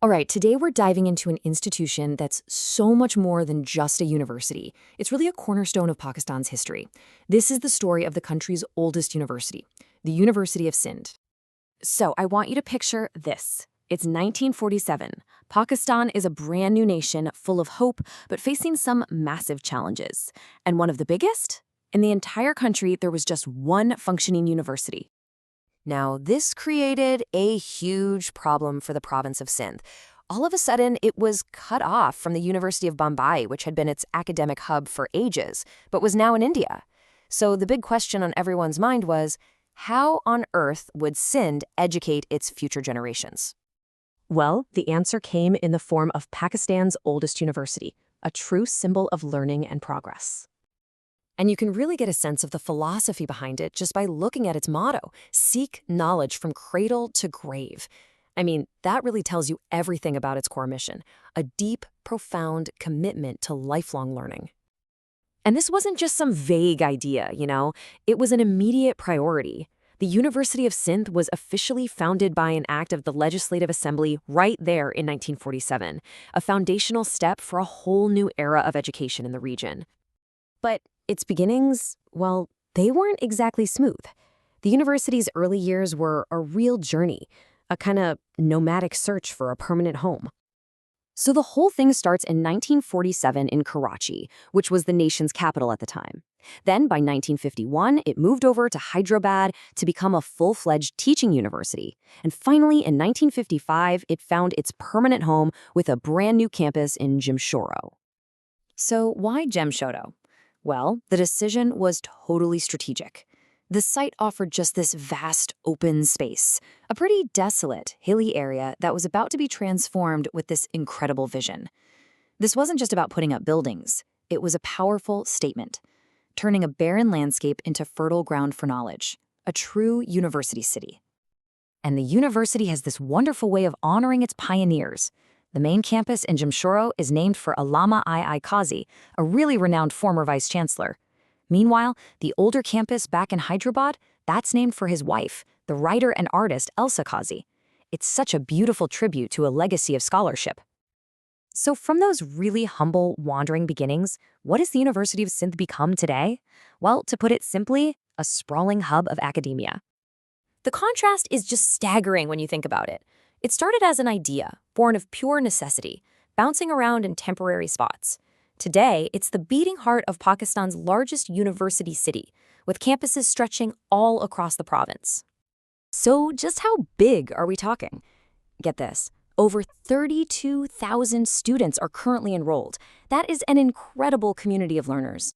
All right, today we're diving into an institution that's so much more than just a university. It's really a cornerstone of Pakistan's history. This is the story of the country's oldest university, the University of Sindh. So I want you to picture this. It's 1947. Pakistan is a brand new nation full of hope, but facing some massive challenges. And one of the biggest? In the entire country, there was just one functioning university. Now, this created a huge problem for the province of Sindh. All of a sudden, it was cut off from the University of Bombay, which had been its academic hub for ages, but was now in India. So the big question on everyone's mind was, how on earth would Sindh educate its future generations? Well, the answer came in the form of Pakistan's oldest university, a true symbol of learning and progress. And you can really get a sense of the philosophy behind it just by looking at its motto, seek knowledge from cradle to grave. I mean, that really tells you everything about its core mission, a deep, profound commitment to lifelong learning. And this wasn't just some vague idea, it was an immediate priority. The University of Sindh was officially founded by an act of the Legislative Assembly right there in 1947, a foundational step for a whole new era of education in the region. But its beginnings, well, they weren't exactly smooth. The university's early years were a real journey, a kind of nomadic search for a permanent home. So the whole thing starts in 1947 in Karachi, which was the nation's capital at the time. Then, by 1951, it moved over to Hyderabad to become a full-fledged teaching university. And finally, in 1955, it found its permanent home with a brand new campus in Jamshoro. So why Jamshoro? Well, the decision was totally strategic. The site offered just this vast open space, a pretty desolate, hilly area that was about to be transformed with this incredible vision. This wasn't just about putting up buildings. It was a powerful statement, turning a barren landscape into fertile ground for knowledge, a true university city. And the university has this wonderful way of honoring its pioneers. The main campus in Jamshoro is named for Allama I. Qazi, a really renowned former vice-chancellor. Meanwhile, the older campus back in Hyderabad, that's named for his wife, the writer and artist Elsa Qazi. It's such a beautiful tribute to a legacy of scholarship. So from those really humble, wandering beginnings, what has the University of Sindh become today? Well, to put it simply, a sprawling hub of academia. The contrast is just staggering when you think about it. It started as an idea, born of pure necessity, bouncing around in temporary spots. Today, it's the beating heart of Pakistan's largest university city, with campuses stretching all across the province. So just how big are we talking? Get this, over 32,000 students are currently enrolled. That is an incredible community of learners.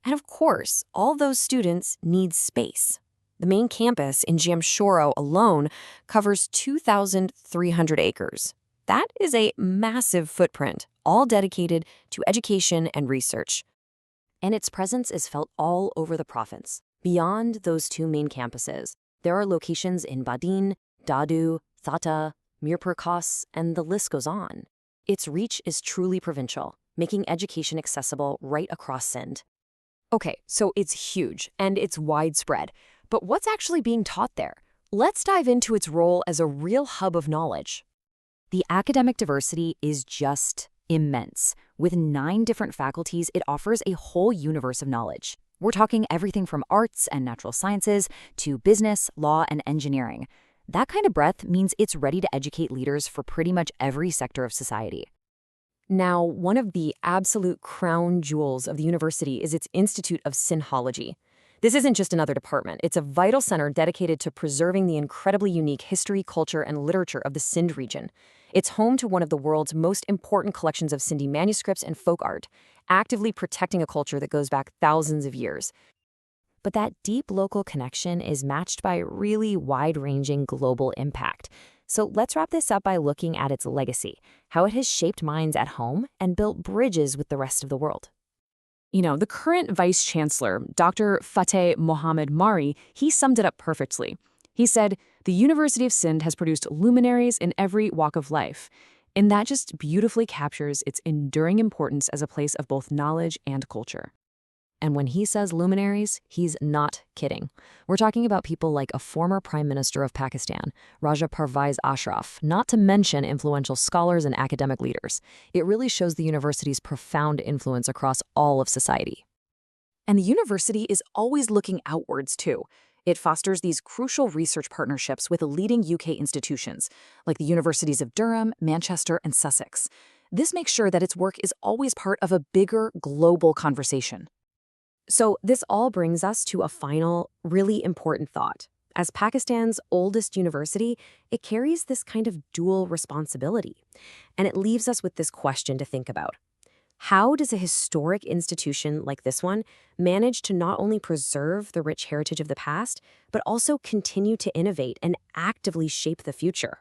And of course, all those students need space. The main campus in Jamshoro alone covers 2,300 acres. That is a massive footprint, all dedicated to education and research. And its presence is felt all over the province. Beyond those two main campuses, there are locations in Badin, Dadu, Thata, Mirpur Khas, and the list goes on. Its reach is truly provincial, making education accessible right across Sindh. Okay, so it's huge and it's widespread. But what's actually being taught there? Let's dive into its role as a real hub of knowledge. The academic diversity is just immense. With 9 different faculties, it offers a whole universe of knowledge. We're talking everything from arts and natural sciences to business, law, and engineering. That kind of breadth means it's ready to educate leaders for pretty much every sector of society. Now, one of the absolute crown jewels of the university is its Institute of Sindhology. This isn't just another department. It's a vital center dedicated to preserving the incredibly unique history, culture, and literature of the Sindh region. It's home to one of the world's most important collections of Sindhi manuscripts and folk art, actively protecting a culture that goes back thousands of years. But that deep local connection is matched by really wide-ranging global impact. So let's wrap this up by looking at its legacy, how it has shaped minds at home and built bridges with the rest of the world. The current vice chancellor, Dr. Fateh Mohammad Mari, he summed it up perfectly. He said, "The University of Sindh has produced luminaries in every walk of life." And that just beautifully captures its enduring importance as a place of both knowledge and culture. And when he says luminaries, he's not kidding. We're talking about people like a former Prime Minister of Pakistan, Raja Parvez Ashraf, not to mention influential scholars and academic leaders. It really shows the university's profound influence across all of society. And the university is always looking outwards, too. It fosters these crucial research partnerships with leading UK institutions, like the universities of Durham, Manchester, and Sussex. This makes sure that its work is always part of a bigger global conversation. So this all brings us to a final, really important thought. As Pakistan's oldest university, it carries this kind of dual responsibility. And it leaves us with this question to think about. How does a historic institution like this one manage to not only preserve the rich heritage of the past, but also continue to innovate and actively shape the future?